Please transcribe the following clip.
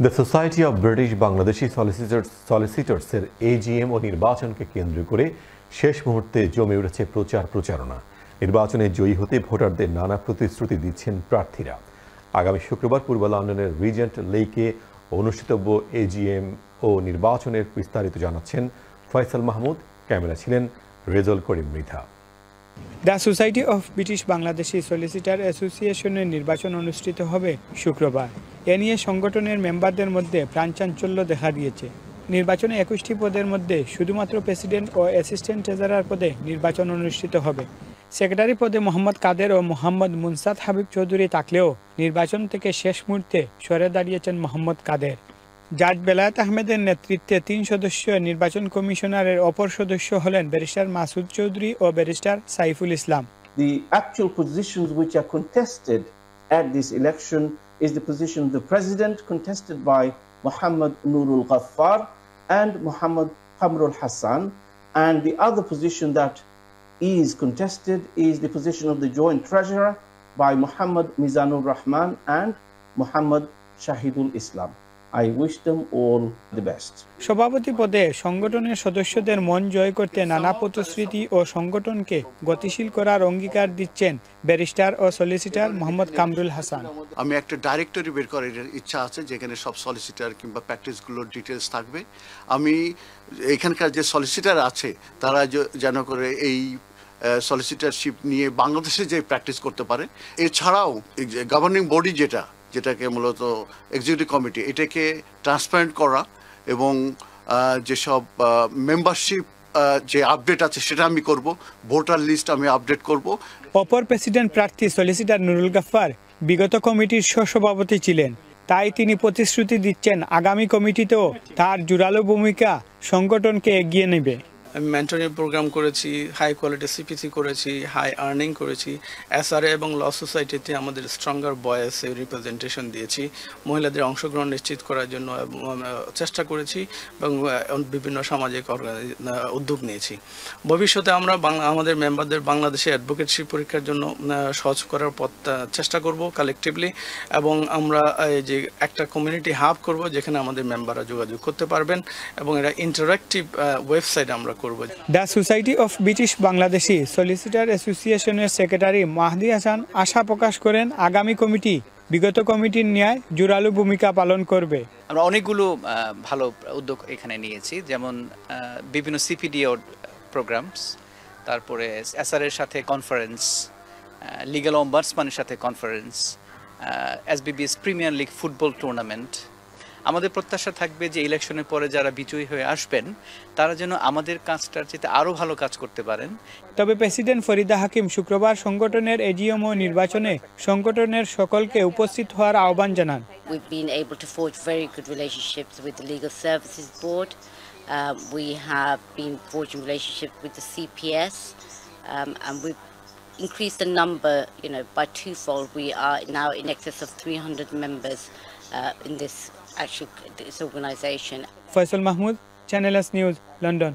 The society of British Bangladeshi সলিসিটরসের AGM ও নির্বাচনকে কেন্দ্র করে শেষ মুহূর্তে জমে উঠেছে প্রচারণা। নির্বাচনে জয়ী হতে ভোটারদের নানা প্রতিশ্রুতি দিচ্ছেন প্রার্থীরা। আগামী শুক্রবার পূর্ব লন্ডনের রিজেন্ট লেকে অনুষ্ঠিতব্য এজিএম ও নির্বাচনের বিস্তারিত জানাচ্ছেন ফয়সাল মাহমুদ। ক্যামেরা ছিলেন Rezaul Karim Mridha. The society of British Bangladeshi solicitor অ্যাসোসিয়েশনের নির্বাচন অনুষ্ঠিত হবে শুক্রবার। এ নিয়ে সংগঠনের মেম্বারদের মধ্যে প্রাণচাঞ্চল্য দেখা দিয়েছে। নির্বাচনে 21টি পদের মধ্যে শুধুমাত্র প্রেসিডেন্ট ও অ্যাসিস্ট্যান্ট ট্রেজারার পদে নির্বাচন অনুষ্ঠিত হবে। সেক্রেটারি পদে মোহাম্মদ কাদের ও মোহাম্মদ মুনসাদ হাবিব চৌধুরী থাকলেও নির্বাচন থেকে শেষ মুহূর্তে সরে দাঁড়িয়েছেন মোহাম্মদ কাদের। জাজ বেলায়েত আহমেদের নেতৃত্বে 3 সদস্য নির্বাচন কমিশনারের অপর সদস্য হলেন ব্যারিস্টার মাসুদ চৌধুরী ও barrister Saiful Islam. The actual positions which are contested at this election is the position of the president, contested by Muhammad Nurul Ghaffar and Muhammad Hamrul Hassan, and the other position that is contested is the position of the joint treasurer by Muhammad Mizanur Rahman and Muhammad Shahidul Islam. I wish them all the best. সভাপতি পদে সংগঠনের সদস্যদের মন জয় করতে নানা প্রতিশ্রুতি ও সংগঠনকে গতিশীল করার অঙ্গীকার দিচ্ছেন ব্যারিস্টার ও সলিসিটার মোহাম্মদ কামরুল হাসান। আমি একটা ডাইরেক্টরি বের করার ইচ্ছা আছে, যেখানে সব সলিসিটার কিংবা প্র্যাকটিসগুলোর ডিটেলস থাকবে। আমি এখানকার যে সলিসিটার আছে তারা যেন করে এই সলিসিটারশিপ নিয়ে বাংলাদেশে যে প্র্যাকটিস করতে পারে। এছাড়াও গভর্নিং বডি যেটাকে মূলত এক্সিকিউটিভ কমিটি, এটাকে ট্রান্সপারেন্ট করা এবং যেসব মেম্বারশিপ যে আপডেট আছে সেটা আমি করব। ভোটার লিস্ট আমি আপডেট করব। অপর প্রেসিডেন্ট প্রার্থী সলিসিটার নুরুল গাফফার বিগত কমিটির সহসভাপতি ছিলেন, তাই তিনি প্রতিশ্রুতি দিচ্ছেন আগামী কমিটিতেও তার জোরালো ভূমিকা সংগঠনকে এগিয়ে নেবে। আমি মেন্টরিং প্রোগ্রাম করেছি, হাই কোয়ালিটি সিপিসি করেছি, হাই আর্নিং করেছি। এসআরএ এবং ল সোসাইটিতে আমাদের স্ট্রঙ্গার ভয়েসে রিপ্রেজেন্টেশন দিয়েছি। মহিলাদের অংশগ্রহণ নিশ্চিত করার জন্য চেষ্টা করেছি এবং বিভিন্ন সামাজিক উদ্যোগ নিয়েছি। ভবিষ্যতে আমরা আমাদের মেম্বারদের বাংলাদেশে অ্যাডভোকেটশিপ পরীক্ষার জন্য সহজ করার পথ চেষ্টা করব কালেকটিভলি, এবং আমরা এই যে একটা কমিউনিটি হাব করব যেখানে আমাদের মেম্বাররা যোগাযোগ করতে পারবেন এবং এটা ইন্টারঅ্যাক্টিভ ওয়েবসাইট আমরা করব। The society of British Bangladeshi solicitor অ্যাসোসিয়েশনের সেক্রেটারি মাহদি হাসান আশা প্রকাশ করেন আগামী কমিটি বিগত কমিটির ন্যায় জোরালো ভূমিকা পালন করবে। আমরা অনেকগুলো ভালো উদ্যোগ এখানে নিয়েছি, যেমন বিভিন্ন সিপিডিও প্রোগ্রামস, তারপরে এসআরের সাথে কনফারেন্স, লিগ্যাল অম্বাডসম্যানের সাথে conference, SBBS premier league football tournament. আমাদের প্রত্যাশা থাকবে যে ইলেকশনের পরে যারা বিজয়ী হয়ে আসবেন তারা যেন আমাদের কাজটার চেয়ে আরও ভালো কাজ করতে পারেন। তবে প্রেসিডেন্ট ফরিদা হাকিম শুক্রবার সংগঠনের এজিএম ও নির্বাচনে সংগঠনের সকলকে উপস্থিত হওয়ার আহ্বান জানান। We've been able to forge very good relationships with the Legal Services Board. We have been forging relationships with the CPS, and we've increased the number, by twofold. We are now in excess of 300 members in this organisation. Faisal Mahmood, Channel S News, London.